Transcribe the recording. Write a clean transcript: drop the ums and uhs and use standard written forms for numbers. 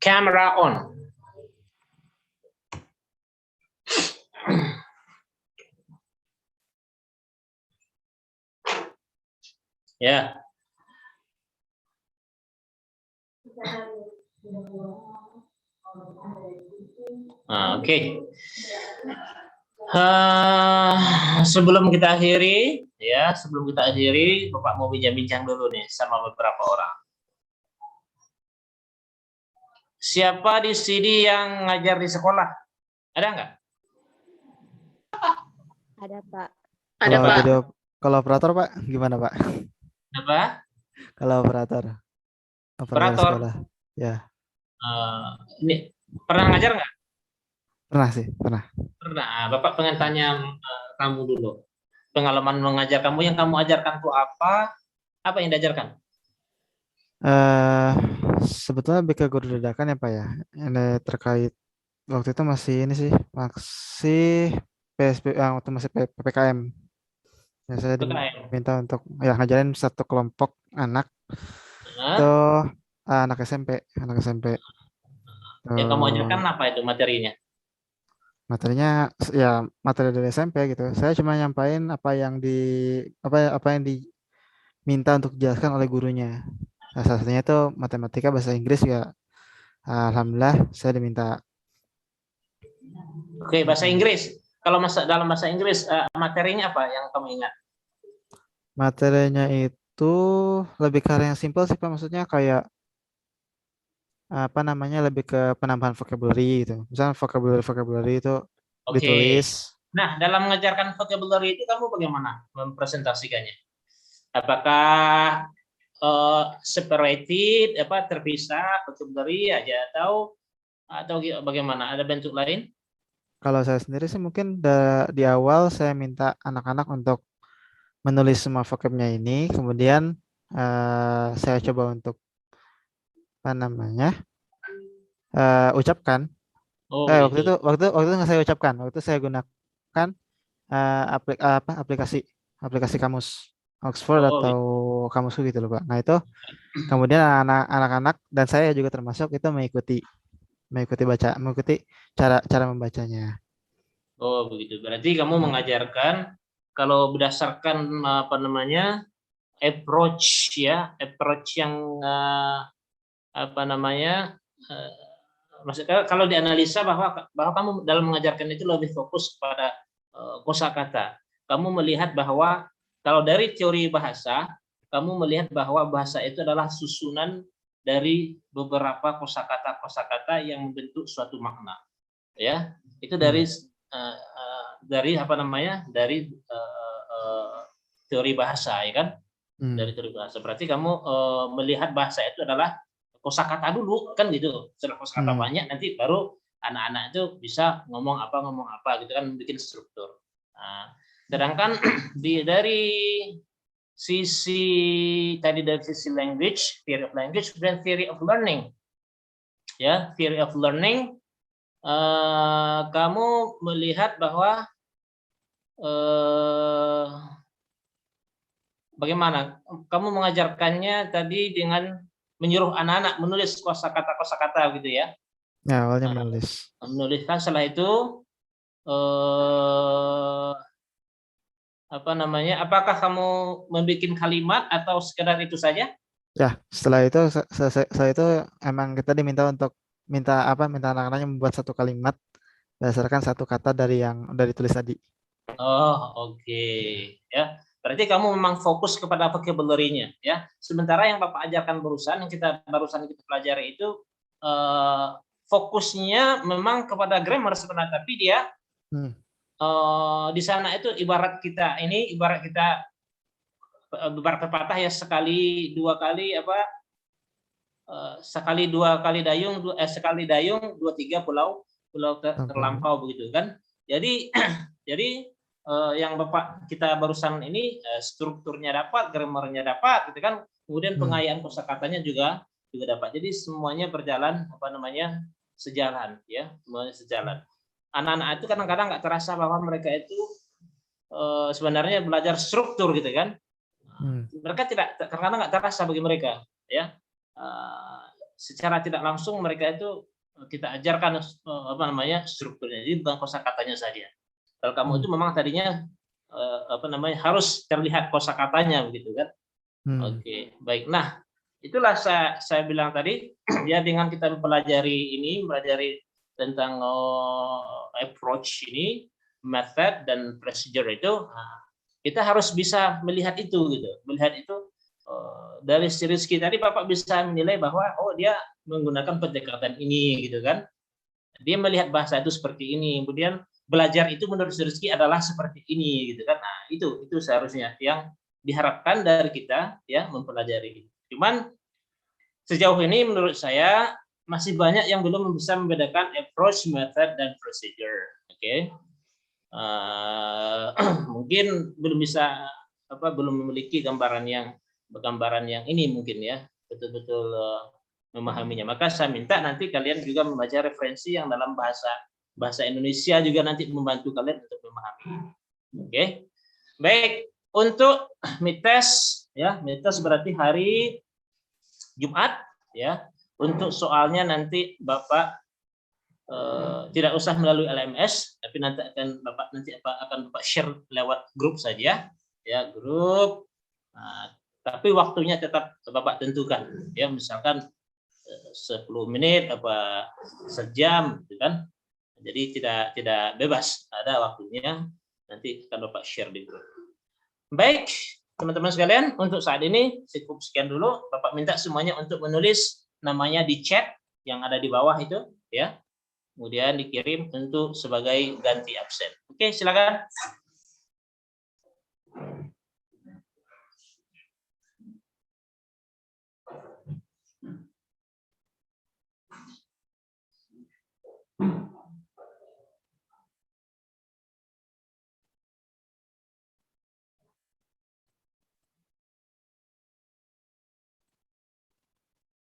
Camera on. Ya. Oke. Sebelum kita akhiri, Bapak mau bincang-bincang dulu nih sama beberapa orang. Siapa di sini yang ngajar di sekolah? Ada nggak? Ada, Pak. Ada, Pak. Kalau operator, Pak, gimana, Pak? Apa? Kalau operator sekolah, ya. Ini pernah ngajar nggak? Pernah sih, pernah. Pernah. Bapak pengen tanya kamu dulu. Pengalaman mengajar kamu, yang kamu ajarkan itu apa? Apa yang diajarkan? Sebetulnya lebih ke guru dadakan ya, Pak ya. Ini terkait waktu itu masih waktu masih PPKM. Ya, saya diminta untuk ngajarin satu kelompok anak. Itu anak SMP. Yang kamu ajarkan apa itu materinya? Materinya ya materi dari SMP gitu. Saya cuma nyampain apa yang diminta untuk dijelaskan oleh gurunya. Nah, salah satunya itu matematika, bahasa Inggris ya. Alhamdulillah saya diminta. Oke, bahasa Inggris. Kalau dalam bahasa Inggris materinya apa yang kamu ingat? Materinya itu lebih ke arah yang simpel sih, Pak. Maksudnya kayak lebih ke penambahan vocabulary gitu. Misalnya vocabulary itu ditulis. Nah, dalam mengajarkan vocabulary itu kamu bagaimana mempresentasikannya? Apakah separated, terpisah vocabulary aja atau bagaimana? Ada bentuk lain? Kalau saya sendiri sih mungkin di awal saya minta anak-anak untuk menulis semua vocabnya ini, kemudian saya coba untuk ucapkan. Waktu itu nggak saya ucapkan, waktu itu saya gunakan aplikasi kamus Oxford atau kamusku gitu loh, Pak. Nah itu kemudian anak-anak dan saya juga termasuk itu mengikuti cara membacanya. Oh begitu. Berarti kamu mengajarkan kalau berdasarkan approach yang maksudnya kalau dianalisa bahwa kamu dalam mengajarkan itu lebih fokus kepada kosakata. Kamu melihat bahwa kalau dari teori bahasa, kamu melihat bahwa bahasa itu adalah susunan dari beberapa kosakata yang membentuk suatu makna. Ya, itu dari teori bahasa, ya kan? Dari teori bahasa. Berarti kamu melihat bahasa itu adalah kosakata dulu, kan gitu. Setelah kosakata banyak, nanti baru anak-anak itu bisa ngomong apa gitu kan, bikin struktur. Nah, sedangkan dari sisi language, theory of language, dan theory of learning. Ya, theory of learning, kamu melihat bahwa bagaimana kamu mengajarkannya tadi dengan menyuruh anak-anak menulis kosakata gitu ya? Ya, awalnya menulis. Menuliskan, setelah itu apakah kamu membuat kalimat atau sekedar itu saja? Ya, setelah itu saya itu emang kita diminta untuk minta anak-anaknya membuat satu kalimat berdasarkan satu kata dari yang udah ditulis tadi. Oh, oke. Ya, berarti kamu memang fokus kepada vocabulary-nya, ya. Sementara yang Bapak ajarkan barusan kita pelajari itu fokusnya memang kepada grammar sebenarnya, tapi dia di sana itu ibarat kita pepatah ya, sekali dua dayung dua tiga pulau terlampau begitu kan. Jadi yang Bapak kita barusan ini strukturnya dapat, grammarnya dapat gitu kan. Kemudian pengayaan kosakatanya juga dapat. Jadi semuanya berjalan sejalan ya, semuanya sejalan. Anak-anak itu kadang-kadang nggak terasa bahwa mereka itu sebenarnya belajar struktur gitu kan. Mereka kadang-kadang nggak terasa bagi mereka ya. secara tidak langsung mereka itu kita ajarkan apa namanya strukturnya. Jadi bukan kosakatanya saja. Kalau kamu itu memang tadinya apa namanya harus terlihat kosakatanya begitu kan. Oke, baik. Nah, itulah saya bilang tadi ya dengan kita mempelajari tentang approach ini, method dan procedure itu, kita harus bisa melihat itu gitu. Melihat itu dari si Rizky tadi Bapak bisa menilai bahwa oh dia menggunakan pendekatan ini gitu kan. Dia melihat bahasa itu seperti ini. Kemudian belajar itu menurut si Rizky adalah seperti ini gitu kan. Nah, itu seharusnya yang diharapkan dari kita ya mempelajari. Cuman sejauh ini menurut saya masih banyak yang belum bisa membedakan approach, method, dan procedure. Oke, mungkin belum bisa belum memiliki gambaran yang ini mungkin ya betul-betul memahaminya. Maka saya minta nanti kalian juga membaca referensi yang dalam bahasa Indonesia juga nanti membantu kalian untuk memahami. Oke, baik. Untuk mites ya, mites berarti hari Jumat ya. Untuk soalnya nanti Bapak tidak usah melalui LMS, tapi nanti akan Bapak share lewat grup saja ya, grup. Nah, tapi waktunya tetap Bapak tentukan ya, misalkan 10 menit apa sejam gitu kan. Jadi tidak bebas, ada waktunya, nanti akan Bapak share di grup. Baik, teman-teman sekalian, untuk saat ini cukup sekian dulu. Bapak minta semuanya untuk menulis namanya di chat yang ada di bawah itu, ya. Kemudian dikirim untuk sebagai ganti absen. Oke, silakan.